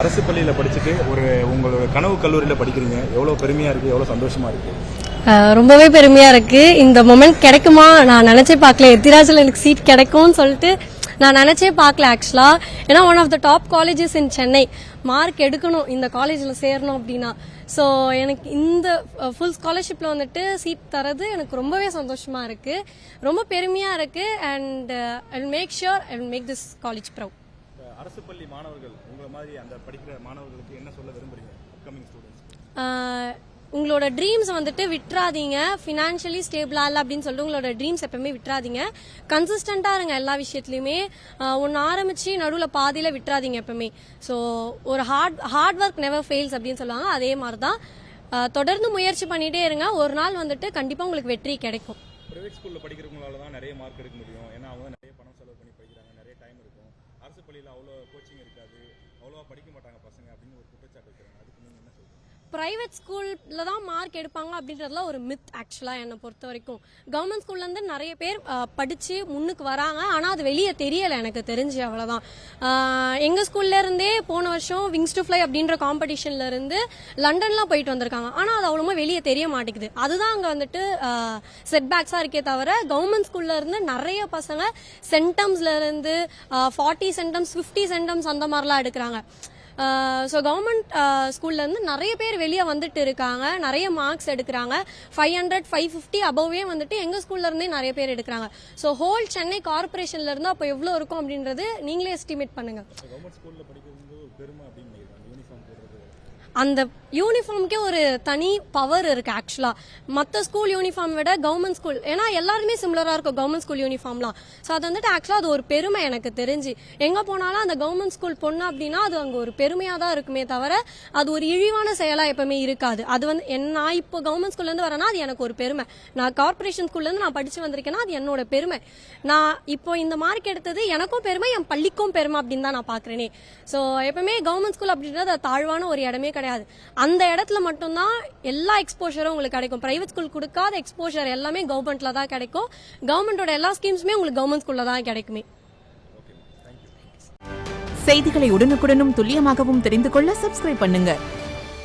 அரசு பள்ளியில் படிச்சுட்டு உங்களோட கனவு கல்லூரியில் படிக்கிறீங்க, எவ்வளோ பெருமையாக இருக்குது, எவ்வளோ சந்தோஷமாக இருக்குது? ரொம்பவே பெருமையா இருக்கு. இந்த மொமெண்ட் கிடைக்குமா நான் நினைச்சே பார்க்கல. எத்திராஜில் எனக்கு சீட் கிடைக்கும்னு சொல்லிட்டு நான் நினைச்சே பார்க்கல ஆக்சுவலா. ஏன்னா one of the top colleges in Chennai. Mark எடுக்கணும் இந்த காலேஜில் சேரணும் அப்படின்னா. ஸோ எனக்கு இந்த ஃபுல் ஸ்காலர்ஷிப்பில் வந்துட்டு சீட் தரது எனக்கு ரொம்பவே சந்தோஷமா இருக்கு, ரொம்ப பெருமையா இருக்கு. And I will make sure I will make this college proud. அரசு பள்ளி மாணவர்கள் உங்களை மாதிரி அந்த படிக்கிற மாணவர்களுக்கு என்ன சொல்ல விரும்புறீங்க? அப்கமிங் ஸ்டூடெண்ட்ஸ் உங்களோட ட்ரீம்ஸ் வந்துட்டு விட்டுறாதீங்க. ஃபினான்ஷியலி ஸ்டேபிளா இல்லை அப்படின்னு சொல்லிட்டு உங்களோட ட்ரீம்ஸ் எப்பவுமே விட்டுறாதீங்க. கன்சிஸ்டண்டா இருங்க எல்லா விஷயத்துலையுமே. ஒன்று ஆரம்பிச்சு நடுவில் பாதியில் விட்டுறாதீங்க எப்பவுமே. ஸோ ஒரு ஹார்ட் ஒர்க் நெவர் ஃபெயில்ஸ் அப்படின்னு சொல்லுவாங்க, அதே மாதிரி தான். தொடர்ந்து முயற்சி பண்ணிட்டே இருங்க, ஒரு நாள் வந்துட்டு கண்டிப்பாக உங்களுக்கு வெற்றி கிடைக்கும். பிரைவேட் ஸ்கூலில் படிக்கிறவங்களால தான் நிறைய மார்க் எடுக்க முடியும், ஏன்னா அவங்க நிறைய பணம் செலவு பண்ணி படிக்கிறாங்க, நிறைய டைம் இருக்கும். அரசு பள்ளியில் அவ்வளோ கோச்சிங் இருக்காது, அவ்வளோவா படிக்க மாட்டாங்க பசங்க அப்படின்னு ஒரு குற்றச்சாட்டு இருக்கிறாங்க. அதுக்கு நீங்கள் என்ன சொல்றீங்க? பிரைவேட் ஸ்கூல்ல தான் மார்க் எடுப்பாங்க அப்படின்றதுலாம் ஒரு மித் ஆக்சுவலா என்னை பொறுத்த வரைக்கும். கவர்மெண்ட் ஸ்கூல்ல இருந்து நிறைய பேர் படிச்சு முன்னுக்கு வராங்க, ஆனா அது வெளியே தெரியல எனக்கு தெரிஞ்சு, அவ்வளவுதான். எங்க ஸ்கூல்ல இருந்தே போன வருஷம் விங்ஸ் டு ஃப்ளை அப்படின்ற காம்படிஷன்ல இருந்து லண்டன்லாம் போயிட்டு வந்திருக்காங்க, ஆனா அது அவ்வளவா வெளியே தெரிய மாட்டேங்குது. அதுதான் அங்க வந்துட்டு செட்பேக்ஸா இருக்கே தவிர, கவர்மெண்ட் ஸ்கூல்ல இருந்து நிறைய பசங்க சென்டம்ஸ்ல இருந்து 40 சென்டம்ஸ் 50 சென்டம்ஸ் அந்த மாதிரிலாம் எடுக்கிறாங்க. ஸோ கவர்மெண்ட் ஸ்கூல்ல இருந்து நிறைய பேர் வெளியே வந்துட்டு இருக்காங்க, நிறைய மார்க்ஸ் எடுக்கிறாங்க. 500 550 அபவே வந்துட்டு எங்க ஸ்கூல்ல இருந்தே நிறைய பேர் எடுக்கிறாங்க. ஸோ ஹோல் சென்னை கார்பரேஷன்ல இருந்து அப்போ எவ்வளோ இருக்கும் அப்படின்றது நீங்களே எஸ்டிமேட் பண்ணுங்க. அந்த யூனிஃபார்முக்கே ஒரு தனி பவர் இருக்கு ஆக்சுவலா. மற்ற ஸ்கூல் யூனிஃபார்ம் விட கவர்மெண்ட் ஸ்கூல், ஏன்னா எல்லாருமே சிமிலரா இருக்கும் கவர்மெண்ட் ஸ்கூல் யூனிஃபார்ம்லாம். ஸோ அது வந்துட்டு ஆக்சுவலா அது ஒரு பெருமை எனக்கு தெரிஞ்சு. எங்க போனாலும் அந்த கவர்மெண்ட் ஸ்கூல் பொண்ணு அப்படின்னா அது அங்க ஒரு பெருமையா தான் இருக்குமே தவிர அது ஒரு இழிவான செயலா எப்பவுமே இருக்காது. அது வந்து நான் இப்போ கவர்மெண்ட் ஸ்கூல்ல இருந்து வரேன்னா அது எனக்கு ஒரு பெருமை. நான் கார்பரேஷன் ஸ்கூல்ல இருந்து நான் படிச்சு வந்திருக்கேன்னா அது என்னோட பெருமை. நான் இப்போ இந்த மார்க் எடுத்தது எனக்கும் பெருமை, என் பள்ளிக்கும் பெருமை அப்படின்னு தான் நான் பாக்குறேனே. ஸோ எப்பவுமே கவர்மெண்ட் ஸ்கூல் அப்படின்றது அது தாழ்வான ஒரு இடமே கிடையாது. அந்த இடத்துல மட்டும்தான் எல்லா எக்ஸ்போஷரும் உங்களுக்கு கிடைக்கும். பிரைவேட் ஸ்கூல் கொடுக்காத எக்ஸ்போஷர் எல்லாமே கவர்மெண்ட்ல தான் கிடைக்கும். கவர்மெண்டோட எல்லா ஸ்கீம்ஸுமே உங்களுக்கு கவர்மெண்ட் ஸ்கூல்ல தான் கிடைக்குமே. செய்திகளை உடனுக்குடனும் துல்லியமாகவும் தெரிந்து கொள்ள சப்ஸ்கிரைப் பண்ணுங்க.